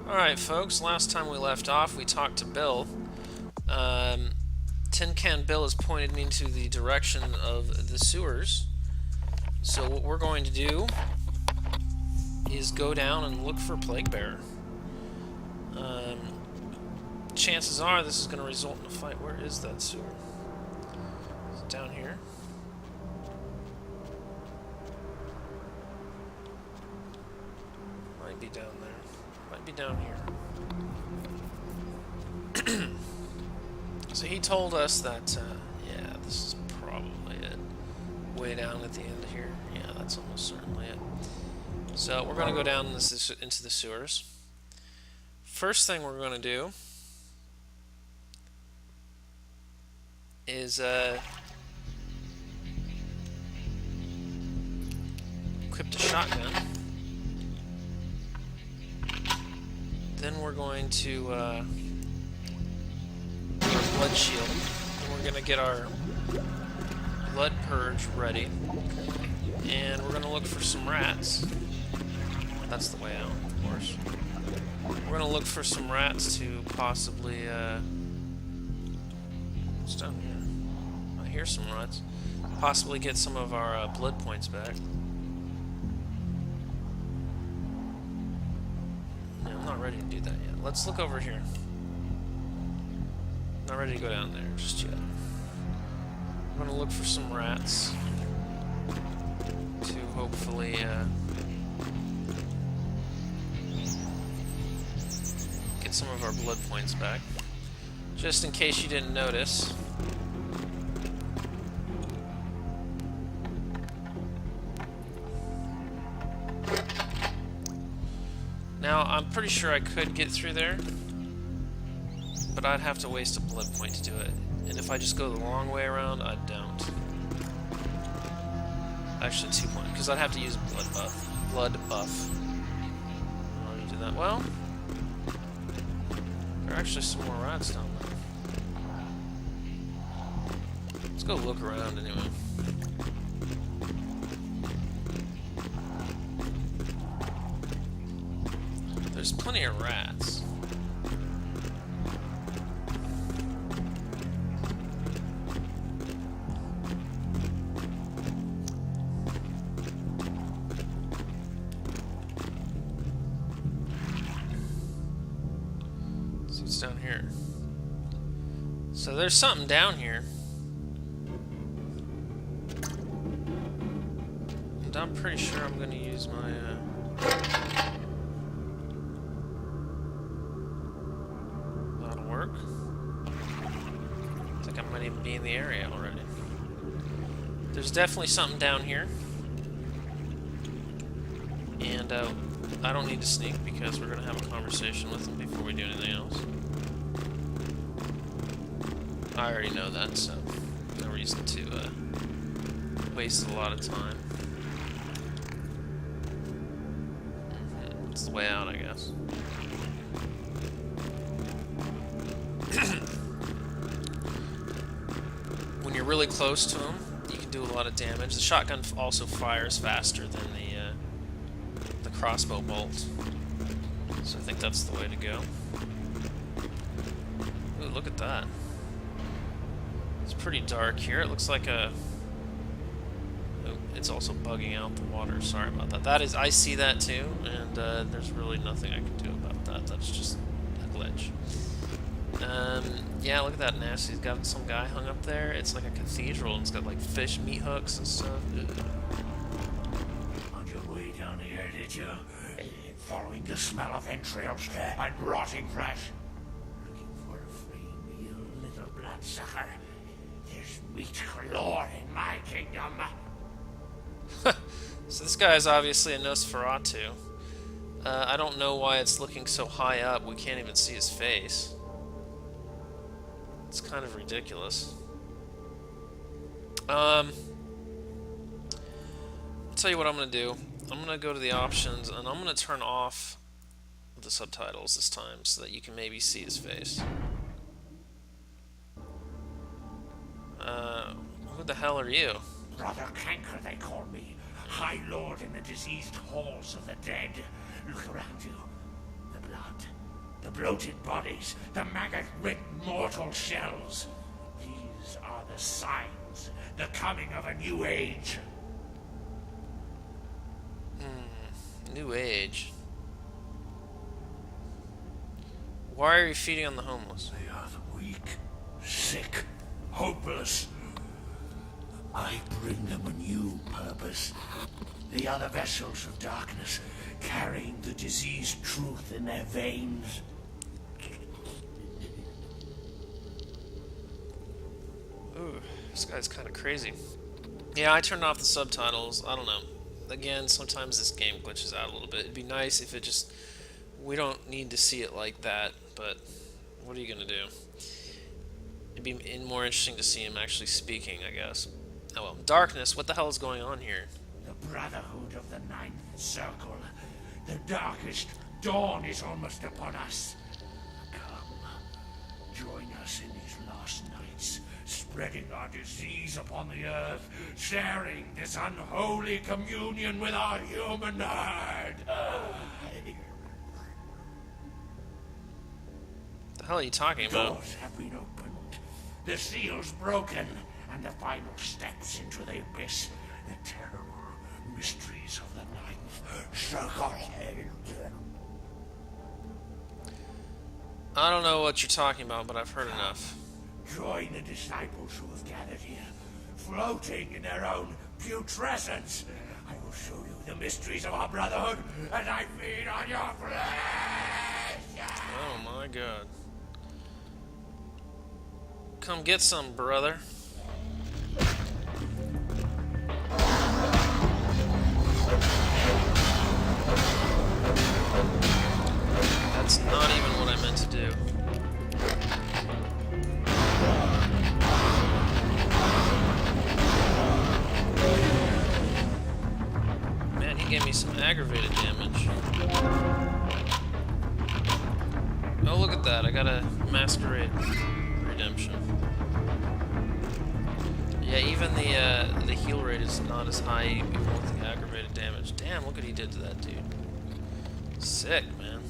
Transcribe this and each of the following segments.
Alright, folks, last time we left off, we talked to Bill. Tin Can Bill has pointed me into the direction of the sewers. So what we're going to do is go down and look for plaguebearer. Chances are this is going to result in a fight. Where is that sewer? Is it down here? Might be down there. Might be down here. So he told us that, yeah, this is probably it. Way down at the end here. Yeah, that's almost certainly it. So we're going to go down into the sewers. First thing we're going to do is equip the shotgun. Then we're going to our blood shield. And we're going to get our blood purge ready. And we're going to look for some rats. That's the way out, of course. We're going to look for some rats to possibly, what's down here? I hear some rats. Possibly get some of our blood points back. Yeah, I'm not ready to do that yet. Let's look over here. Not ready to go down there just yet. I'm going to look for some rats to hopefully, get some of our blood points back. Just in case you didn't notice. Now, I'm pretty sure I could get through there, but I'd have to waste a blood point to do it. And if I just go the long way around, I don't. Actually, 2 points, because I'd have to use a blood buff. Blood buff. I want to do that. Well, there are actually some more rats down there. Let's go look around anyway. There's plenty of rats. Let's see what's down here. So there's something down here. And I'm pretty sure I'm going to use my... I think I might even be in the area already. There's definitely something down here. And I don't need to sneak because we're going to have a conversation with him before we do anything else. I already know that, so no reason to waste a lot of time. It's the way out, I guess. When you're really close to him, you can do a lot of damage. The shotgun also fires faster than the crossbow bolt, so I think that's the way to go. Ooh, look at that. It's pretty dark here. It looks like a... Oh, it's also bugging out the water. Sorry about that. That is... I see that too, and there's really nothing I can do about that. That's just a glitch. Yeah, look at that nasty. He's got some guy hung up there. It's like a cathedral, and it's got like fish meat hooks and stuff. On your way down here, did you? Following the smell of entrails and rotting flesh. Looking for a free meal, little bloodsucker. There's meat galore in my kingdom. So this guy is obviously a Nosferatu. I don't know why it's looking so high up. We can't even see his face. It's kind of ridiculous. I'll tell you what I'm going to do. I'm going to go to the options, and I'm going to turn off the subtitles this time so that you can maybe see his face. Who the hell are you? Brother Canker, they call me. High Lord in the diseased halls of the dead. Look around you. The blood, bloated bodies, the maggot-riddled mortal shells. These are the signs, the coming of a new age. New age. Why are you feeding on the homeless? They are the weak, sick, hopeless. I bring them a new purpose. They are the vessels of darkness, carrying the diseased truth in their veins. Ooh, this guy's kind of crazy. Yeah, I turned off the subtitles. I don't know. Again, sometimes this game glitches out a little bit. It'd be nice if it just... We don't need to see it like that, but what are you going to do? It'd be more interesting to see him actually speaking, I guess. Oh well. Darkness, what the hell is going on here? The Brotherhood of the Ninth Circle. The darkest dawn is almost upon us. Come, join us in these last nights, spreading our disease upon the earth, sharing this unholy communion with our human herd. The hell are you talking about? Doors have been opened, the seals broken, and the final steps into the abyss, the terrible mysteries of the Ninth Circle. I don't know what you're talking about, but I've heard enough. Join the disciples who have gathered here, floating in their own putrescence. I will show you the mysteries of our brotherhood as I feed on your flesh. Oh my god. Come get some, brother. That's not even what I meant to do. Man, he gave me some aggravated damage. Oh, look at that. I got a masquerade redemption. Yeah, even the heal rate is not as high even with the aggravated damage. Damn, look what he did to that dude. Sick, man.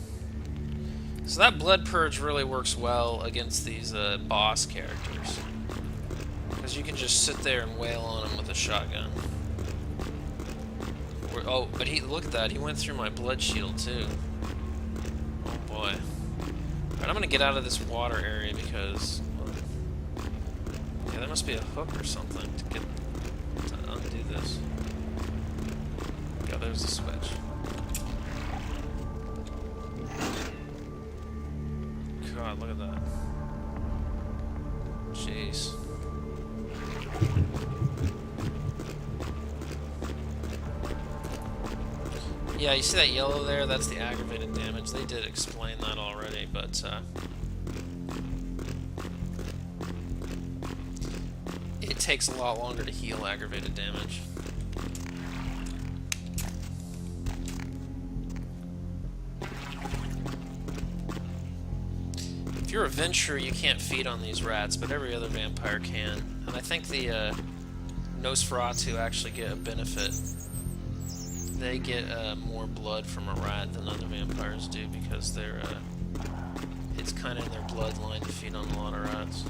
So that blood purge really works well against these boss characters. Because you can just sit there and wail on them with a shotgun. Oh, but look at that. He went through my blood shield, too. Oh, boy. Alright, I'm gonna get out of this water area because... yeah, there must be a hook or something to undo this. Yeah, there's the switch. God, look at that. Jeez. Yeah, you see that yellow there? That's the aggravated damage. They did explain that already, but it takes a lot longer to heal aggravated damage. If you're a venturer, you can't feed on these rats, but every other vampire can. And I think the Nosferatu actually get a benefit. They get more blood from a rat than other vampires do because they're it's kind of in their bloodline to feed on a lot of rats.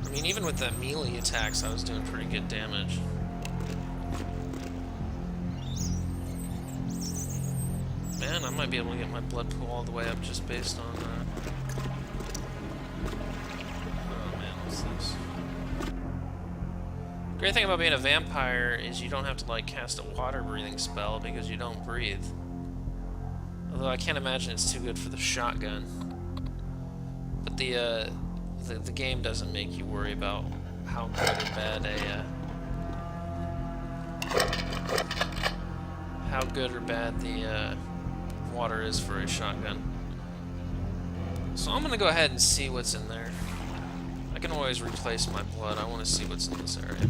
I mean, even with that melee attacks, I was doing pretty good damage. Man, I might be able to get my blood pool all the way up just based on oh man, what's this? Great thing about being a vampire is you don't have to like cast a water breathing spell because you don't breathe. Although I can't imagine it's too good for the shotgun. But the game doesn't make you worry about how good or bad the water is for a shotgun. So I'm gonna go ahead and see what's in there. I can always replace my blood. I want to see what's in this area.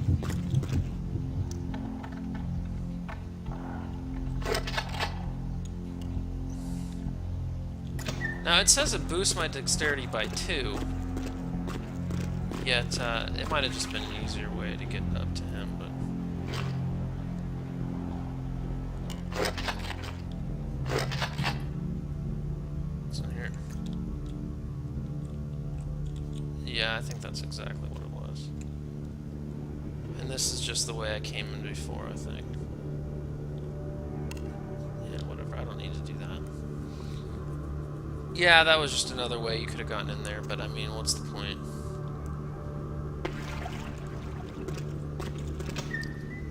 Now it says it boosts my dexterity by 2. Yet, it might have just been an easier way to get up to him, but... What's in here? Yeah, I think that's exactly what it was. And this is just the way I came in before, I think. Yeah, whatever, I don't need to do that. Yeah, that was just another way you could have gotten in there, but I mean, what's the point?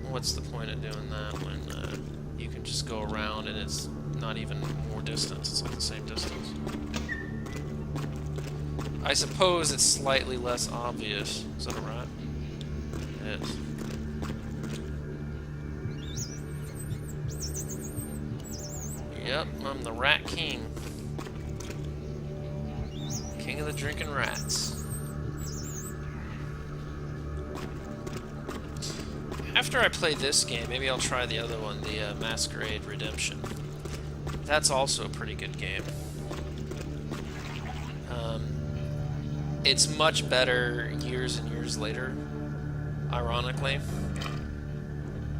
What's the point of doing that when you can just go around and it's not even more distance, it's like the same distance. I suppose it's slightly less obvious. Is that a rat? It is. Yep, I'm the Rat King. King of the drinking rats. After I play this game, maybe I'll try the other one, the Masquerade Redemption. That's also a pretty good game. It's much better years and years later, ironically.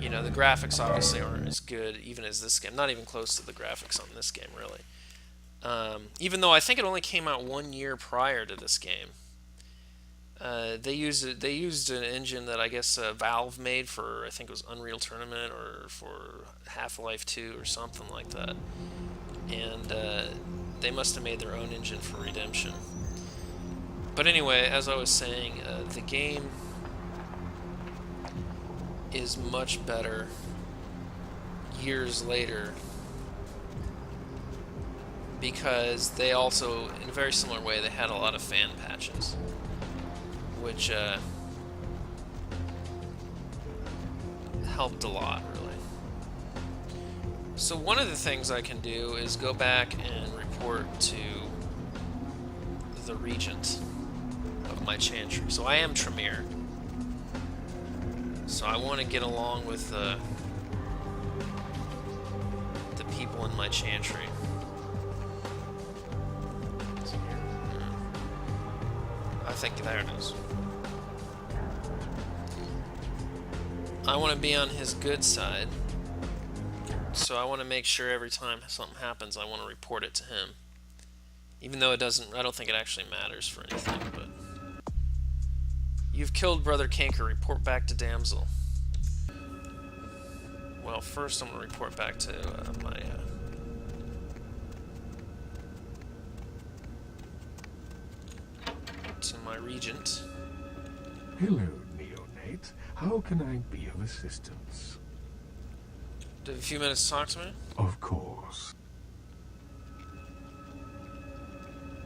You know, the graphics obviously aren't as good even as this game. Not even close to the graphics on this game, really. Even though I think it only came out 1 year prior to this game. They used an engine that I guess Valve made for, I think it was Unreal Tournament or for Half-Life 2 or something like that. And they must have made their own engine for Redemption. But anyway, as I was saying, the game is much better years later because they also, in a very similar way, they had a lot of fan patches, which helped a lot, really. So one of the things I can do is go back and report to the regent of my chantry. So I am Tremere. So I want to get along with the people in my chantry. I think there it is. I want to be on his good side. So I want to make sure every time something happens, I want to report it to him. Even though it doesn't, I don't think it actually matters for anything, but... You've killed Brother Canker. Report back to Damsel. Well, first I'm going to report back to my regent. Hello, neonate. How can I be of assistance? Do you have a few minutes to talk to me? Of course.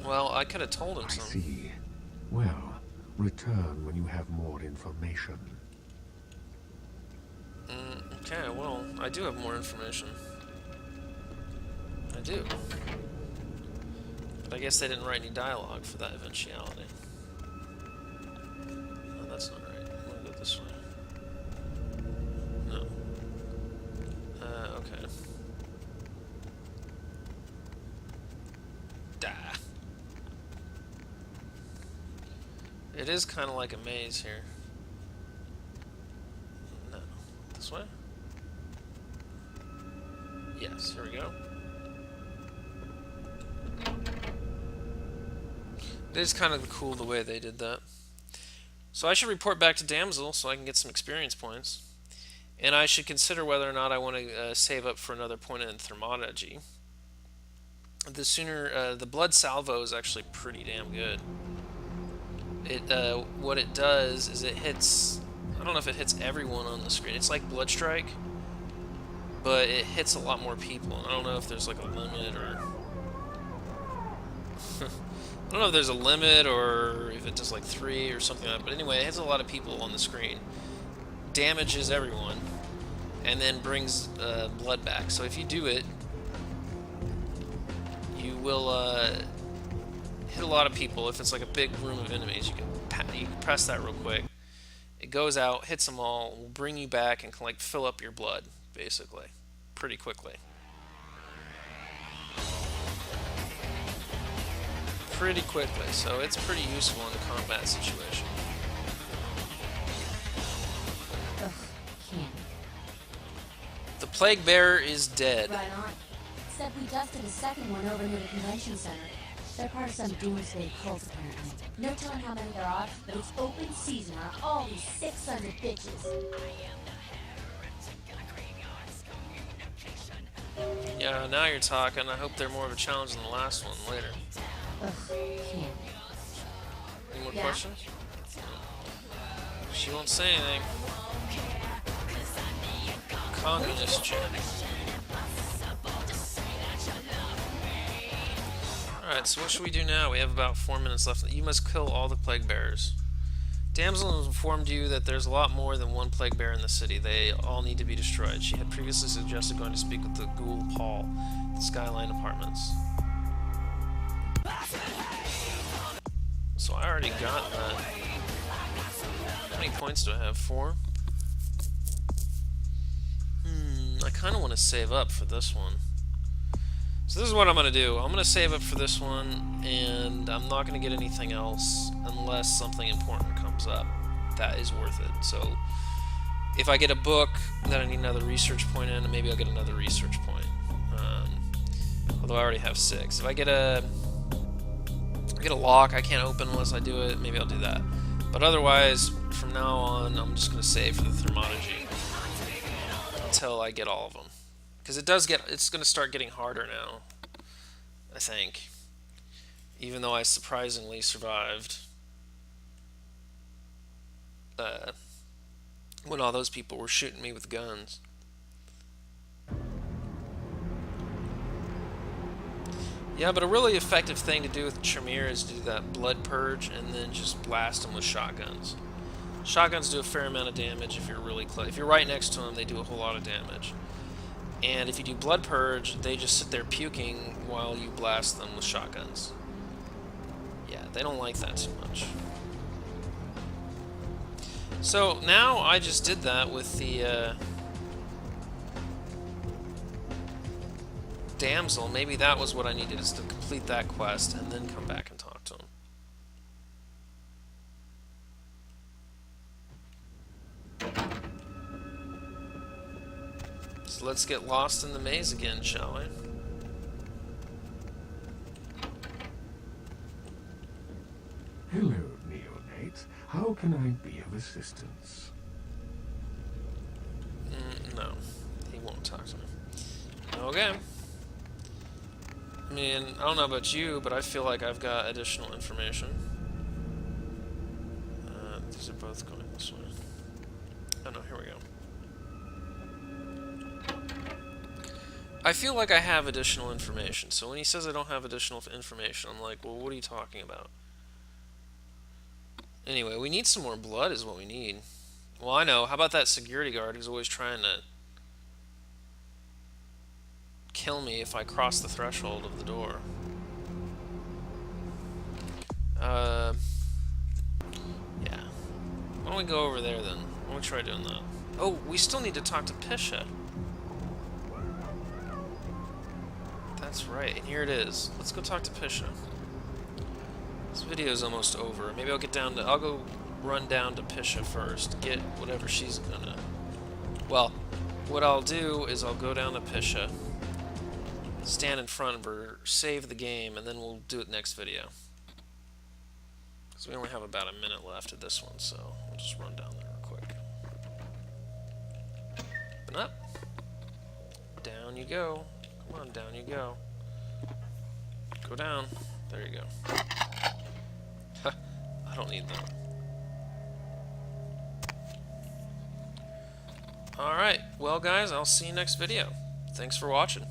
Well, I could have told him I something. see. Well, return when you have more information. Okay, well, I do have more information. I do. But I guess they didn't write any dialogue for that eventuality. No, that's not right. I'm gonna go this way. No. Okay. It is kind of like a maze here. No. This way? Yes, here we go. It is kind of cool the way they did that. So I should report back to Damsel so I can get some experience points. And I should consider whether or not I want to save up for another point in Thermology. The sooner... the blood salvo is actually pretty damn good. What it does is it hits... I don't know if it hits everyone on the screen. It's like Bloodstrike, but it hits a lot more people. And I don't know if there's like a limit or... I don't know if there's a limit or if it does like 3 or something like that. But anyway, it hits a lot of people on the screen. Damages everyone. And then brings blood back. So if you do it, you will hit a lot of people. If it's like a big room of enemies, you can press that real quick. It goes out, hits them all, will bring you back and can like fill up your blood, basically, pretty quickly. Pretty quickly, so it's pretty useful in a combat situation. plaguebearer is dead. Right on. Except we dusted a second one over near the convention center. They're part of some doomsday cult, apparently. No telling how many there are, but it's open season on all these 600 bitches. Yeah, now you're talking. I hope they're more of a challenge than the last one later. Ugh, can't. Any more Yeah. questions? She won't say anything. Communist chick. Alright, so what should we do now? We have about 4 minutes left. You must kill all the plague bearers. Damsel has informed you that there's a lot more than one plague bearer in the city. They all need to be destroyed. She had previously suggested going to speak with the ghoul Paul at the Skyline Apartments. So I already got that. How many points do I have? 4? I kind of want to save up for this one. So this is what I'm going to do. I'm going to save up for this one, and I'm not going to get anything else unless something important comes up that is worth it. So if I get a book that I need another research point in, maybe I'll get another research point. Although I already have 6. If I get a lock I can't open unless I do it, maybe I'll do that. But otherwise, from now on, I'm just going to save for the thermology until I get all of them. Because it's going to start getting harder now, I think. Even though I surprisingly survived when all those people were shooting me with guns. Yeah, but a really effective thing to do with Tremere is to do that blood purge and then just blast them with shotguns. Shotguns do a fair amount of damage if you're really close. If you're right next to them, they do a whole lot of damage. And if you do blood purge, they just sit there puking while you blast them with shotguns. Yeah, they don't like that too much. So now I just did that with the damsel. Maybe that was what I needed, is to complete that quest and then come back and talk to him. So let's get lost in the maze again, shall we? Hello, neonate. How can I be of assistance? No, he won't talk to me. Okay. I mean, I don't know about you, but I feel like I've got additional information. These are both going this way. Oh no, here we go. I feel like I have additional information, so when he says I don't have additional information, I'm like, well, what are you talking about? Anyway, we need some more blood is what we need. Well, I know. How about that security guard who's always trying to kill me if I cross the threshold of the door? Yeah. Why don't we go over there then? Why don't we try doing that? Oh, we still need to talk to Pisha. That's right, and here it is. Let's go talk to Pisha. This video is almost over. Maybe I'll go run down to Pisha first, get whatever she's gonna... Well, what I'll do is I'll go down to Pisha, stand in front of her, save the game, and then we'll do it next video. Because we only have about a minute left of this one, so we'll just run down there real quick. Open up. Down you go. Come on, down you go. Go down. There you go. I don't need that. Alright, well guys, I'll see you next video. Thanks for watching.